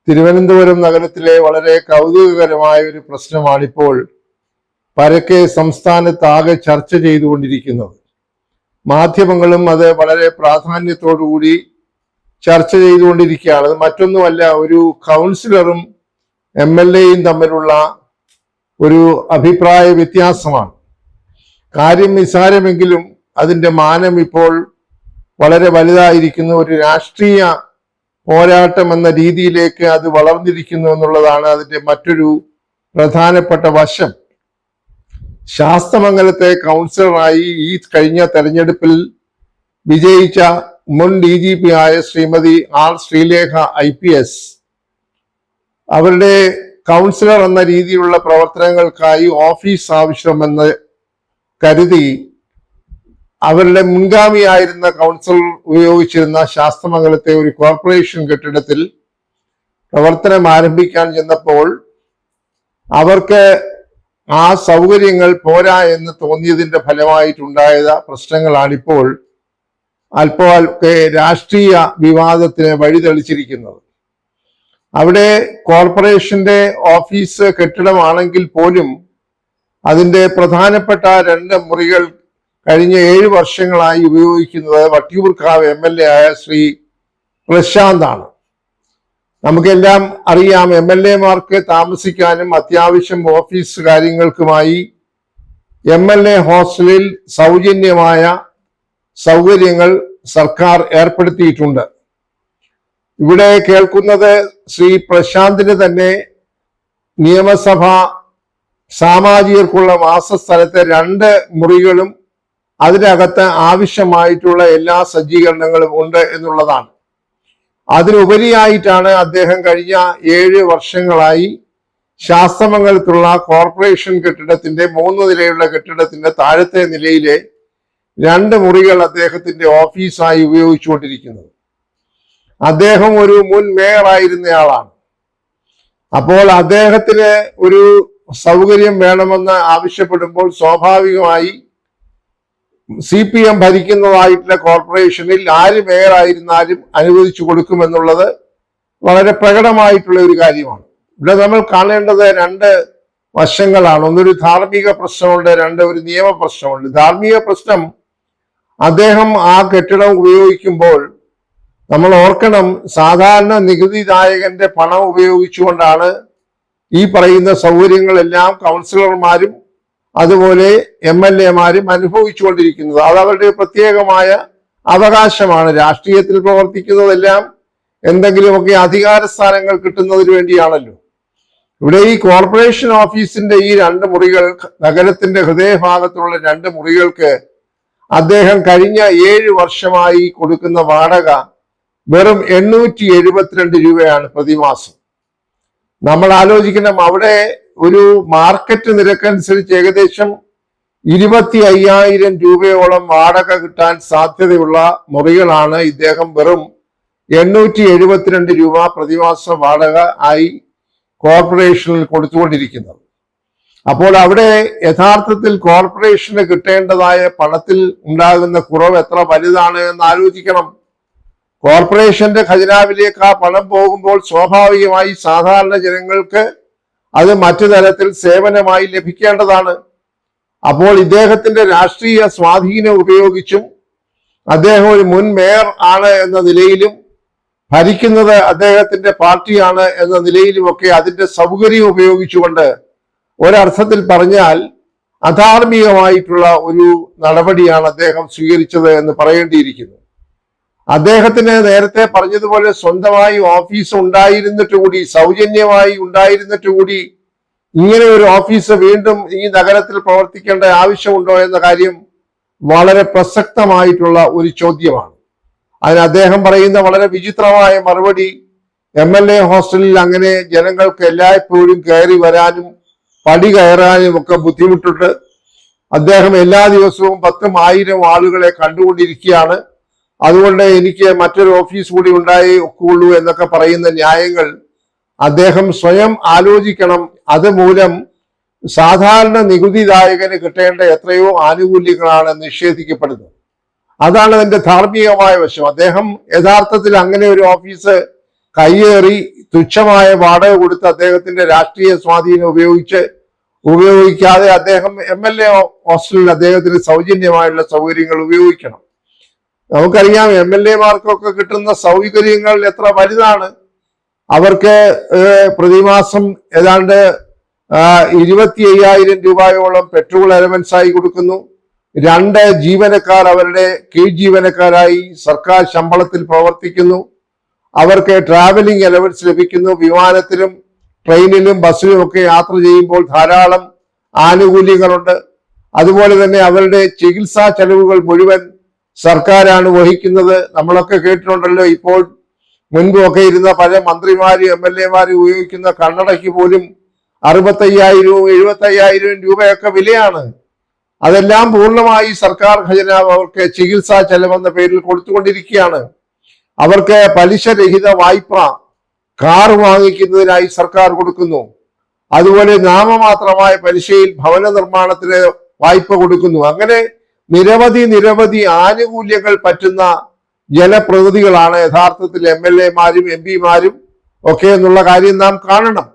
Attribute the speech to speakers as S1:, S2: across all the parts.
S1: തിരുവനന്തപുരം നഗരത്തിലെ വളരെ കൗതുകകരമായ ഒരു പ്രശ്നമാണിപ്പോൾ പരക്കെ സംസ്ഥാനത്താകെ ചർച്ച ചെയ്തുകൊണ്ടിരിക്കുന്നത്. മാധ്യമങ്ങളും അത് വളരെ പ്രാധാന്യത്തോടുകൂടി ചർച്ച ചെയ്തുകൊണ്ടിരിക്കുകയാണ്. അത് മറ്റൊന്നുമല്ല, ഒരു കൗൺസിലറും MLA-യും തമ്മിലുള്ള ഒരു അഭിപ്രായ വ്യത്യാസമാണ്. കാര്യം നിസ്സാരമെങ്കിലും അതിൻ്റെ മാനം ഇപ്പോൾ വളരെ വലുതായിരിക്കുന്നു. ഒരു രാഷ്ട്രീയ പോരാട്ടം എന്ന രീതിയിലേക്ക് അത് വളർന്നിരിക്കുന്നു എന്നുള്ളതാണ് അതിൻ്റെ മറ്റൊരു പ്രധാനപ്പെട്ട വശം. ശാസ്തമംഗലത്തെ കൗൺസിലറായി ഈ കഴിഞ്ഞ തെരഞ്ഞെടുപ്പിൽ വിജയിച്ച മുൻ DGP ആയ ശ്രീമതി R ശ്രീലേഖ IPS അവരുടെ കൗൺസിലർ എന്ന രീതിയിലുള്ള പ്രവർത്തനങ്ങൾക്കായി ഓഫീസ് ആവശ്യമെന്ന് കരുതി അവരുടെ മുൻഗാമിയായിരുന്ന കൗൺസിലർ ഉപയോഗിച്ചിരുന്ന ശാസ്തമംഗലത്തെ ഒരു കോർപ്പറേഷൻ കെട്ടിടത്തിൽ പ്രവർത്തനം ആരംഭിക്കാൻ ചെന്നപ്പോൾ അവർക്ക് ആ സൗകര്യങ്ങൾ പോരാ എന്ന് തോന്നിയതിന്റെ ഫലമായിട്ടുണ്ടായ പ്രശ്നങ്ങളാണിപ്പോൾ അല്പമൊക്കെ രാഷ്ട്രീയ വിവാദത്തിന് വഴിതെളിച്ചിരിക്കുന്നത്. അവിടെ കോർപ്പറേഷന്റെ ഓഫീസ് കെട്ടിടമാണെങ്കിൽ പോലും അതിന്റെ പ്രധാനപ്പെട്ട 2 മുറികൾ കഴിഞ്ഞ 7 വർഷങ്ങളായി ഉപയോഗിക്കുന്നത് വട്ടിയൂർക്കാവ് MLA ആയ ശ്രീ പ്രശാന്താണ്. നമുക്കെല്ലാം അറിയാം, MLA-മാർക്ക് താമസിക്കാനും അത്യാവശ്യം ഓഫീസ് കാര്യങ്ങൾക്കുമായി MLA ഹോസ്റ്റലിൽ സൗജന്യമായ സൗകര്യങ്ങൾ സർക്കാർ ഏർപ്പെടുത്തിയിട്ടുണ്ട്. ഇവിടെ കേൾക്കുന്നത് ശ്രീ പ്രശാന്തിന് തന്നെ നിയമസഭ സാമാജികർക്കുള്ള വാസസ്ഥലത്തെ 2 മുറികളും അതിനകത്ത് ആവശ്യമായിട്ടുള്ള എല്ലാ സജ്ജീകരണങ്ങളും ഉണ്ട് എന്നുള്ളതാണ്. അതിനുപരിയായിട്ടാണ് അദ്ദേഹം കഴിഞ്ഞ 7 വർഷങ്ങളായി ശാസ്തമംഗലത്തുള്ള കോർപ്പറേഷൻ കെട്ടിടത്തിന്റെ 3 നിലയുള്ള കെട്ടിടത്തിന്റെ താഴത്തെ നിലയിലെ 2 മുറികൾ അദ്ദേഹത്തിന്റെ ഓഫീസായി ഉപയോഗിച്ചുകൊണ്ടിരിക്കുന്നത്. അദ്ദേഹം ഒരു മുൻ മേയറായിരുന്നയാളാണ്. അപ്പോൾ അദ്ദേഹത്തിന് ഒരു സൗകര്യം വേണമെന്ന് ആവശ്യപ്പെടുമ്പോൾ സ്വാഭാവികമായി CPM ഭരിക്കുന്നതായിട്ടുള്ള കോർപ്പറേഷനിൽ ആര് മേയറായിരുന്നാലും അനുവദിച്ചു കൊടുക്കുമെന്നുള്ളത് വളരെ പ്രകടമായിട്ടുള്ള ഒരു കാര്യമാണ്. ഇവിടെ നമ്മൾ കാണേണ്ടത് 2 വശങ്ങളാണ്. ഒന്നൊരു ധാർമ്മിക പ്രശ്നമുണ്ട്, 2 ഒരു നിയമ പ്രശ്നമുണ്ട്. ധാർമ്മിക പ്രശ്നം, അദ്ദേഹം ആ കെട്ടിടം ഉപയോഗിക്കുമ്പോൾ നമ്മൾ ഓർക്കണം, സാധാരണ നികുതിദായകന്റെ പണം ഉപയോഗിച്ചുകൊണ്ടാണ് ഈ പറയുന്ന സൗകര്യങ്ങളെല്ലാം കൗൺസിലർമാരും അതുപോലെ MLA-മാരും അനുഭവിച്ചുകൊണ്ടിരിക്കുന്നത്. അത് അവരുടെ പ്രത്യേകമായ അവകാശമാണ്. രാഷ്ട്രീയത്തിൽ പ്രവർത്തിക്കുന്നതെല്ലാം എന്തെങ്കിലുമൊക്കെ അധികാര സ്ഥാനങ്ങൾ കിട്ടുന്നതിന് വേണ്ടിയാണല്ലോ. ഇവിടെ ഈ കോർപ്പറേഷൻ ഓഫീസിന്റെ ഈ 2 മുറികൾ, നഗരത്തിന്റെ ഹൃദയഭാഗത്തുള്ള 2 മുറികൾക്ക് അദ്ദേഹം കഴിഞ്ഞ 7 വർഷമായി കൊടുക്കുന്ന വാടക വെറും 872 രൂപയാണ് പ്രതിമാസം. നമ്മൾ ആലോചിക്കണം, അവിടെ ഒരു മാർക്കറ്റ് നിരക്കനുസരിച്ച് ഏകദേശം 25,000 രൂപയോളം വാടക കിട്ടാൻ സാധ്യതയുള്ള മുറികളാണ് ഇദ്ദേഹം വെറും 872 രൂപ പ്രതിമാസ വാടക ആയി കോർപ്പറേഷനിൽ കൊടുത്തുകൊണ്ടിരിക്കുന്നത്. അപ്പോൾ അവിടെ യഥാർത്ഥത്തിൽ കോർപ്പറേഷന് കിട്ടേണ്ടതായ പണത്തിൽ ഉണ്ടാകുന്ന കുറവ് എത്ര വലുതാണ് എന്ന് ആലോചിക്കണം. കോർപ്പറേഷന്റെ ഖജനാവിലേക്ക് ആ പണം പോകുമ്പോൾ സ്വാഭാവികമായി സാധാരണ ജനങ്ങൾക്ക് അത് മറ്റു തരത്തിൽ സേവനമായി ലഭിക്കേണ്ടതാണ്. അപ്പോൾ ഇദ്ദേഹത്തിന്റെ രാഷ്ട്രീയ സ്വാധീനം ഉപയോഗിച്ചും അദ്ദേഹം ഒരു മുൻ മേയർ ആണ് എന്ന നിലയിലും ഭരിക്കുന്നത് അദ്ദേഹത്തിന്റെ പാർട്ടിയാണ് എന്ന നിലയിലുമൊക്കെ അതിന്റെ സൗകര്യം ഉപയോഗിച്ചുകൊണ്ട് ഒരർത്ഥത്തിൽ പറഞ്ഞാൽ അധാർമികമായിട്ടുള്ള ഒരു നടപടിയാണ് അദ്ദേഹം സ്വീകരിച്ചത് എന്ന് പറയേണ്ടിയിരിക്കുന്നു. അദ്ദേഹത്തിന് നേരത്തെ പറഞ്ഞതുപോലെ സ്വന്തമായി ഓഫീസ് ഉണ്ടായിരുന്നിട്ട് കൂടി, സൗജന്യമായി ഉണ്ടായിരുന്നിട്ട് കൂടി ഇങ്ങനെ ഒരു ഓഫീസ് വീണ്ടും ഈ നഗരത്തിൽ പ്രവർത്തിക്കേണ്ട ആവശ്യമുണ്ടോ എന്ന കാര്യം വളരെ പ്രസക്തമായിട്ടുള്ള ഒരു ചോദ്യമാണ്. അതിന് അദ്ദേഹം പറയുന്ന വളരെ വിചിത്രമായ മറുപടി, MLA ഹോസ്റ്റലിൽ അങ്ങനെ ജനങ്ങൾക്ക് എല്ലായ്പ്പോഴും കയറി വരാനും പടി കയറാനും ഒക്കെ ബുദ്ധിമുട്ടുണ്ട്. അദ്ദേഹം എല്ലാ ദിവസവും 10,000 ആളുകളെ കണ്ടുകൊണ്ടിരിക്കുകയാണ്. അതുകൊണ്ട് എനിക്ക് മറ്റൊരു ഓഫീസ് കൂടി ഉണ്ടായേ ഒക്കുള്ളൂ എന്നൊക്കെ പറയുന്ന ന്യായങ്ങൾ അദ്ദേഹം സ്വയം ആലോചിക്കണം. അതുമൂലം സാധാരണ നികുതിദായകന് കിട്ടേണ്ട എത്രയോ ആനുകൂല്യങ്ങളാണ് നിഷേധിക്കപ്പെടുന്നത്. അതാണ് അതിന്റെ ധാർമ്മികമായ വശം. അദ്ദേഹം യഥാർത്ഥത്തിൽ അങ്ങനെ ഒരു ഓഫീസ് കയ്യേറി തുച്ഛമായ വാടക കൊടുത്ത് അദ്ദേഹത്തിന്റെ രാഷ്ട്രീയ സ്വാധീനം ഉപയോഗിക്കാതെ അദ്ദേഹം MLA ഹോസ്റ്റലിൽ അദ്ദേഹത്തിന് സൗജന്യമായുള്ള സൗകര്യങ്ങൾ ഉപയോഗിക്കണം. നമുക്കറിയാം MLA-മാർക്കൊക്കെ കിട്ടുന്ന സൗകര്യങ്ങൾ എത്ര വലുതാണ്. അവർക്ക് പ്രതിമാസം ഏതാണ്ട് 25,000 രൂപയോളം പെട്രോൾ അലവൻസ് ആയി കൊടുക്കുന്നു. 2 ജീവനക്കാർ അവരുടെ കീഴ് ജീവനക്കാരായി സർക്കാർ ശമ്പളത്തിൽ പ്രവർത്തിക്കുന്നു. അവർക്ക് ട്രാവലിംഗ് അലവൻസ് ലഭിക്കുന്നു. വിമാനത്തിലും ട്രെയിനിലും ബസ്സിലും ഒക്കെ യാത്ര ചെയ്യുമ്പോൾ ധാരാളം ആനുകൂല്യങ്ങളുണ്ട്. അതുപോലെ തന്നെ അവരുടെ ചികിത്സാ ചെലവുകൾ മുഴുവൻ സർക്കാരാണ് വഹിക്കുന്നത്. നമ്മളൊക്കെ കേട്ടിട്ടുണ്ടല്ലോ, ഇപ്പോൾ മുൻപൊക്കെ ഇരുന്ന പല മന്ത്രിമാരും MLA-മാരും ഉപയോഗിക്കുന്ന കണ്ണടയ്ക്ക് പോലും 65,000 75,000 രൂപയൊക്കെ വിലയാണ്. അതെല്ലാം പൂർണ്ണമായി സർക്കാർ ഖജനാവ് അവർക്ക് ചികിത്സാ ചെലവെന്ന പേരിൽ കൊടുത്തുകൊണ്ടിരിക്കുകയാണ്. അവർക്ക് പലിശരഹിത വായ്പ കാർ വാങ്ങിക്കുന്നതിനായി സർക്കാർ കൊടുക്കുന്നു. അതുപോലെ നാമമാത്രമായ പലിശയിൽ ഭവന നിർമ്മാണത്തിന് വായ്പ കൊടുക്കുന്നു. അങ്ങനെ നിരവധി ആനുകൂല്യങ്ങൾ പറ്റുന്ന ജനപ്രതിനിധികളാണ് യഥാർത്ഥത്തിൽ MLA-മാരും MP-മാരും ഒക്കെ എന്നുള്ള കാര്യം നാം കാണണം.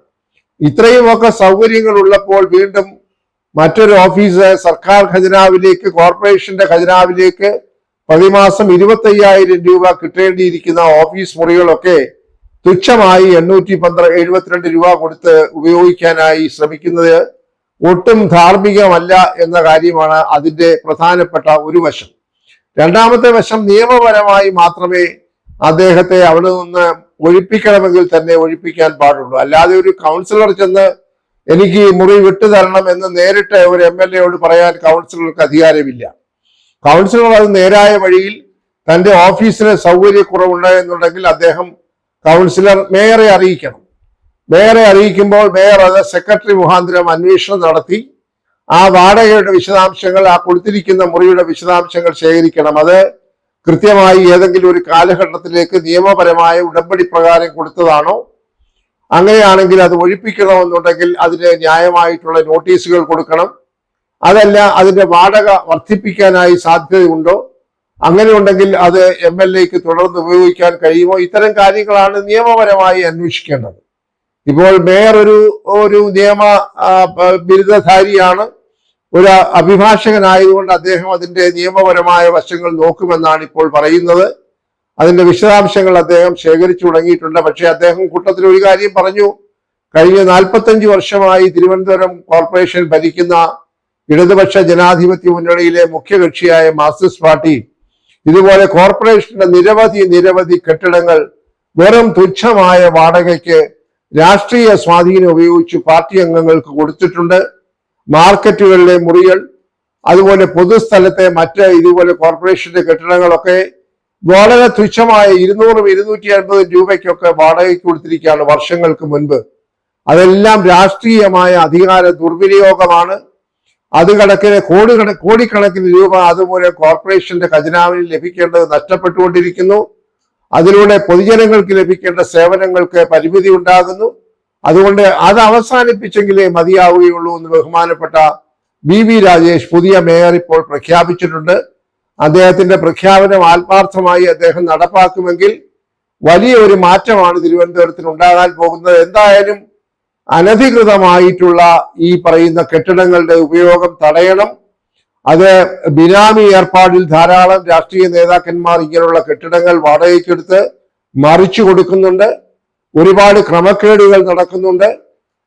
S1: ഇത്രയുമൊക്കെ സൗകര്യങ്ങൾ ഉള്ളപ്പോൾ വീണ്ടും മറ്റൊരു ഓഫീസ് സർക്കാർ ഖജനാവിലേക്ക്, കോർപ്പറേഷന്റെ ഖജനാവിലേക്ക് പ്രതിമാസം 25,000 രൂപ കിട്ടേണ്ടിയിരിക്കുന്ന ഓഫീസ് മുറികളൊക്കെ തുച്ഛമായി 872 രൂപ കൊടുത്ത് ഉപയോഗിക്കാനായി ശ്രമിക്കുന്നത് ഒട്ടും ധാർമ്മികമല്ല എന്ന കാര്യമാണ് അതിന്റെ പ്രധാനപ്പെട്ട ഒരു വശം. രണ്ടാമത്തെ വശം, നിയമപരമായി മാത്രമേ അദ്ദേഹത്തെ അവിടെ നിന്ന് ഒഴിപ്പിക്കണമെങ്കിൽ തന്നെ ഒഴിപ്പിക്കാൻ പാടുള്ളൂ. അല്ലാതെ ഒരു കൗൺസിലർ ചെന്ന് എനിക്ക് മുറി വിട്ടു തരണം എന്ന് നേരിട്ട് ഒരു MLA-യോട് പറയാൻ കൗൺസിലർക്ക് അധികാരമില്ല. കൗൺസിലർ അത് നേരായ വഴിയിൽ തന്റെ ഓഫീസിന് സൗകര്യക്കുറവുണ്ട് എന്നുണ്ടെങ്കിൽ അദ്ദേഹം കൗൺസിലർ മേയറെ അറിയിക്കണം. മേയറെ അറിയിക്കുമ്പോൾ മേയർ അത് സെക്രട്ടറി മുഖാന്തരം അന്വേഷണം നടത്തി ആ വാടകയുടെ വിശദാംശങ്ങൾ, ആ കൊടുത്തിരിക്കുന്ന മുറിയുടെ വിശദാംശങ്ങൾ ശേഖരിക്കണം. അത് കൃത്യമായി ഏതെങ്കിലും ഒരു കാലഘട്ടത്തിലേക്ക് നിയമപരമായ ഉടമ്പടി പ്രകാരം കൊടുത്തതാണോ, അങ്ങനെയാണെങ്കിൽ അത് ഒഴിപ്പിക്കണമെന്നുണ്ടെങ്കിൽ അതിന് ന്യായമായിട്ടുള്ള നോട്ടീസുകൾ കൊടുക്കണം. അതല്ല അതിന്റെ വാടക വർദ്ധിപ്പിക്കാനായി സാധ്യതയുണ്ടോ, അങ്ങനെ ഉണ്ടെങ്കിൽ അത് MLA-ക്ക് തുടർന്ന് ഉപയോഗിക്കാൻ കഴിയുമോ, ഇത്തരം കാര്യങ്ങളാണ് നിയമപരമായി അന്വേഷിക്കേണ്ടത്. ഇപ്പോൾ മേയർ ഒരു നിയമ ബിരുദധാരിയാണ്, ഒരു അഭിഭാഷകനായതുകൊണ്ട് അദ്ദേഹം അതിന്റെ നിയമപരമായ വശങ്ങൾ നോക്കുമെന്നാണ് ഇപ്പോൾ പറയുന്നത്. അതിന്റെ വിശദാംശങ്ങൾ അദ്ദേഹം ശേഖരിച്ചു തുടങ്ങിയിട്ടുണ്ട്. പക്ഷെ അദ്ദേഹം കൂട്ടത്തിൽ ഒരു കാര്യം പറഞ്ഞു, കഴിഞ്ഞ 45 വർഷമായി തിരുവനന്തപുരം കോർപ്പറേഷൻ ഭരിക്കുന്ന ഇടതുപക്ഷ ജനാധിപത്യ മുന്നണിയിലെ മുഖ്യകക്ഷിയായ മാർക്സിസ്റ്റ് പാർട്ടി ഇതുപോലെ കോർപ്പറേഷന്റെ നിരവധി കെട്ടിടങ്ങൾ വെറും തുച്ഛമായ വാടകയ്ക്ക് രാഷ്ട്രീയ സ്വാധീനം ഉപയോഗിച്ച് പാർട്ടി അംഗങ്ങൾക്ക് കൊടുത്തിട്ടുണ്ട്. മാർക്കറ്റുകളിലെ മുറികൾ, അതുപോലെ പൊതുസ്ഥലത്തെ മറ്റ് ഇതുപോലെ കോർപ്പറേഷന്റെ കെട്ടിടങ്ങളൊക്കെ വളരെ തുച്ഛമായ 200-250 രൂപയ്ക്കൊക്കെ വാടകയ്ക്ക് കൊടുത്തിരിക്കുകയാണ് വർഷങ്ങൾക്ക് മുൻപ്. അതെല്ലാം രാഷ്ട്രീയമായ അധികാര ദുർവിനിയോഗമാണ്. അത് കണക്കിന് കോടിക്കണക്കിന് രൂപ അതുപോലെ കോർപ്പറേഷന്റെ ഖജനാവിൽ ലഭിക്കേണ്ടത് നഷ്ടപ്പെട്ടുകൊണ്ടിരിക്കുന്നു. അതിലൂടെ പൊതുജനങ്ങൾക്ക് ലഭിക്കേണ്ട സേവനങ്ങൾക്ക് പരിമിതി ഉണ്ടാകുന്നു. അതുകൊണ്ട് അത് അവസാനിപ്പിച്ചെങ്കിലേ മതിയാവുകയുള്ളൂ എന്ന് ബഹുമാനപ്പെട്ട BV രാജേഷ് പുതിയ മേയർ ഇപ്പോൾ പ്രഖ്യാപിച്ചിട്ടുണ്ട്. അദ്ദേഹത്തിന്റെ പ്രഖ്യാപനം ആത്മാർത്ഥമായി അദ്ദേഹം നടപ്പാക്കുമെങ്കിൽ വലിയ ഒരു മാറ്റമാണ് തിരുവനന്തപുരത്തിന് ഉണ്ടാകാൻ പോകുന്നത്. എന്തായാലും അനധികൃതമായിട്ടുള്ള ഈ പറയുന്ന കെട്ടിടങ്ങളുടെ ഉപയോഗം തടയണം. അത് ബിനാമി ഏർപ്പാടിൽ ധാരാളം രാഷ്ട്രീയ നേതാക്കന്മാർ ഇങ്ങനെയുള്ള കെട്ടിടങ്ങൾ വാടകയ്ക്കെടുത്ത് മറിച്ചു കൊടുക്കുന്നുണ്ട്. ഒരുപാട് ക്രമക്കേടുകൾ നടക്കുന്നുണ്ട്.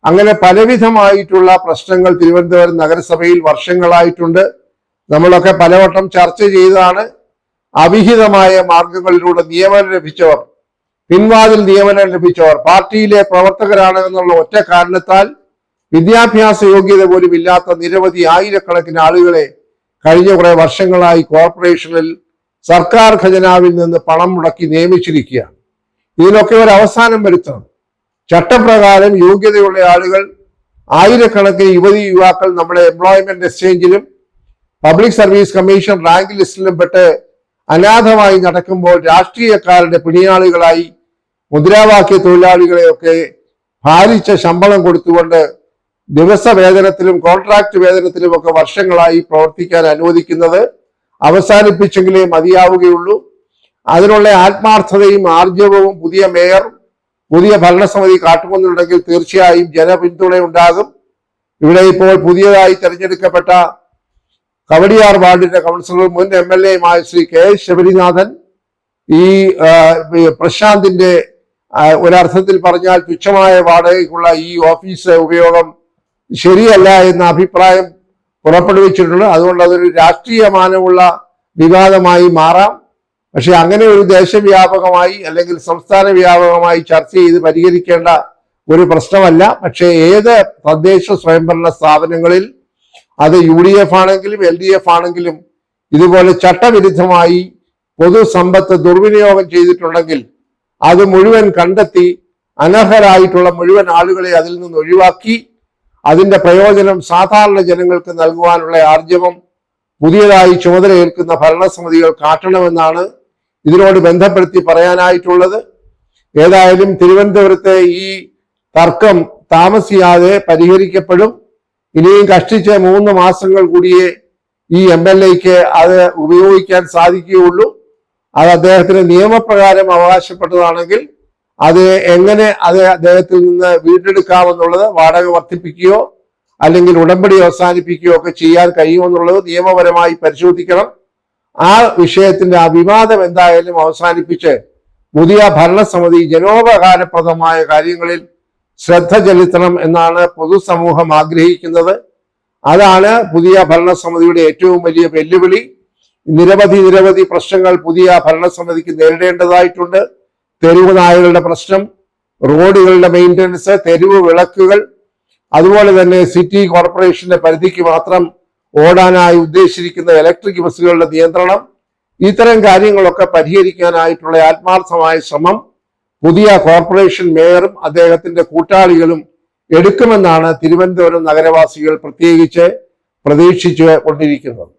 S1: അങ്ങനെ പലവിധമായിട്ടുള്ള പ്രശ്നങ്ങൾ തിരുവനന്തപുരം നഗരസഭയിൽ വർഷങ്ങളായിട്ടുണ്ട്. നമ്മളൊക്കെ പലവട്ടം ചർച്ച ചെയ്തതാണ്. അവിഹിതമായ മാർഗങ്ങളിലൂടെ നിയമനം ലഭിച്ചവർ, പിൻവാതിൽ നിയമനം ലഭിച്ചവർ പാർട്ടിയിലെ പ്രവർത്തകരാണ് എന്നുള്ള ഒറ്റ കാരണത്താൽ വിദ്യാഭ്യാസ യോഗ്യത പോലും ഇല്ലാത്ത നിരവധി ആയിരക്കണക്കിന് ആളുകളെ കഴിഞ്ഞ കുറെ വർഷങ്ങളായി കോർപ്പറേഷനിൽ സർക്കാർ ഖജനാവിൽ നിന്ന് പണം മുടക്കി നിയമിച്ചിരിക്കുകയാണ്. ഇതിനൊക്കെ ഒരു അവസാനം വരുത്തണം. ചട്ടപ്രകാരം യോഗ്യതയുള്ള ആളുകൾ ആയിരക്കണക്കിന് യുവാക്കൾ നമ്മുടെ എംപ്ലോയ്മെന്റ് എക്സ്ചേഞ്ചിലും പബ്ലിക് സർവീസ് കമ്മീഷൻ റാങ്ക് ലിസ്റ്റിലും പെട്ട് അനാഥമായി നടക്കുമ്പോൾ രാഷ്ട്രീയക്കാരുടെ പിണിയാളുകളായി മുദ്രാവാക്യ തൊഴിലാളികളെയൊക്കെ ഭാരിച്ച ശമ്പളം കൊടുത്തുകൊണ്ട് ദിവസവേതനത്തിലും കോൺട്രാക്ട് വേതനത്തിലും ഒക്കെ വർഷങ്ങളായി പ്രവർത്തിക്കാൻ അനുവദിക്കുന്നത് അവസാനിപ്പിച്ചെങ്കിലേ മതിയാവുകയുള്ളൂ. അതിനുള്ള ആത്മാർത്ഥതയും ആർജവവും പുതിയ മേയർ പുതിയ ഭരണസമിതി കാട്ടുമെന്നുണ്ടെങ്കിൽ തീർച്ചയായും ജനപിന്തുണ ഉണ്ടാകും. ഇവിടെ ഇപ്പോൾ പുതിയതായി തെരഞ്ഞെടുക്കപ്പെട്ട കവടിയാർ വാർഡിന്റെ കൗൺസിലർ മുൻ MLA ശ്രീ KS ശബരിനാഥൻ ഈ പ്രശാന്തിന്റെ ഒരർത്ഥത്തിൽ പറഞ്ഞാൽ തുച്ഛമായ വാടകയ്ക്കുള്ള ഈ ഓഫീസ് ഉപയോഗം ശരിയല്ല എന്ന അഭിപ്രായം പുറപ്പെടുവിച്ചിട്ടുണ്ട്. അതുകൊണ്ട് അതൊരു രാഷ്ട്രീയ മാനമുള്ള വിവാദമായി മാറാം. പക്ഷെ അങ്ങനെ ഒരു ദേശവ്യാപകമായി അല്ലെങ്കിൽ സംസ്ഥാന വ്യാപകമായി ചർച്ച ചെയ്ത് പരിഹരിക്കേണ്ട ഒരു പ്രശ്നമല്ല. പക്ഷേ ഏത് തദ്ദേശ സ്വയംഭരണ സ്ഥാപനങ്ങളിൽ അത് UDF ആണെങ്കിലും LDF ആണെങ്കിലും ഇതുപോലെ ചട്ടവിരുദ്ധമായി പൊതുസമ്പത്ത് ദുർവിനിയോഗം ചെയ്തിട്ടുണ്ടെങ്കിൽ അത് മുഴുവൻ കണ്ടെത്തി അനർഹരായിട്ടുള്ള മുഴുവൻ ആളുകളെ അതിൽ നിന്ന് ഒഴിവാക്കി അതിന്റെ പ്രയോജനം സാധാരണ ജനങ്ങൾക്ക് നൽകുവാനുള്ള ആർജവം പുതിയതായി ചുമതലയേൽക്കുന്ന ഭരണസമിതികൾ കാട്ടണമെന്നാണ് ഇതിനോട് ബന്ധപ്പെടുത്തി പറയാനായിട്ടുള്ളത്. ഏതായാലും തിരുവനന്തപുരത്തെ ഈ തർക്കം താമസിയാതെ പരിഹരിക്കപ്പെടും. ഇനിയും കഷ്ടിച്ച് 3 മാസങ്ങൾ കൂടിയേ ഈ MLAക്ക് അത് ഉപയോഗിക്കാൻ സാധിക്കുകയുള്ളൂ. അത് അദ്ദേഹത്തിന് നിയമപ്രകാരം അവകാശപ്പെട്ടതാണെങ്കിൽ അത് എങ്ങനെ അദ്ദേഹത്തിൽ നിന്ന് വീണ്ടെടുക്കാമെന്നുള്ളത് വാടക വർദ്ധിപ്പിക്കുകയോ അല്ലെങ്കിൽ ഉടമ്പടി അവസാനിപ്പിക്കുകയോ ഒക്കെ ചെയ്യാൻ കഴിയുമെന്നുള്ളത് നിയമപരമായി പരിശോധിക്കണം. ആ വിഷയത്തിന്റെ ആ വിവാദം എന്തായാലും അവസാനിപ്പിച്ച് പുതിയ ഭരണസമിതി ജനോപകാരപ്രദമായ കാര്യങ്ങളിൽ ശ്രദ്ധ ചെലുത്തണം എന്നാണ് പൊതുസമൂഹം ആഗ്രഹിക്കുന്നത്. അതാണ് പുതിയ ഭരണസമിതിയുടെ ഏറ്റവും വലിയ വെല്ലുവിളി. നിരവധി പ്രശ്നങ്ങൾ പുതിയ ഭരണസമിതിക്ക് നേരിടേണ്ടതായിട്ടുണ്ട്. തെരുവ് നായകളുടെ പ്രശ്നം, റോഡുകളുടെ മെയിൻ്റനൻസ്, തെരുവ് വിളക്കുകൾ, അതുപോലെ തന്നെ സിറ്റി കോർപ്പറേഷന്റെ പരിധിക്ക് മാത്രം ഓടാനായി ഉദ്ദേശിച്ചിരിക്കുന്ന ഇലക്ട്രിക് ബസ്സുകളുടെ നിയന്ത്രണം, ഇത്തരം കാര്യങ്ങളൊക്കെ പരിഹരിക്കാനായിട്ടുള്ള ആത്മാർത്ഥമായ ശ്രമം പുതിയ കോർപ്പറേഷൻ മേയറും അദ്ദേഹത്തിന്റെ കൂട്ടാളികളും എടുക്കുമെന്നാണ് തിരുവനന്തപുരം നഗരവാസികൾ പ്രത്യേകിച്ച് പ്രതീക്ഷിച്ചു കൊണ്ടിരിക്കുന്നത്.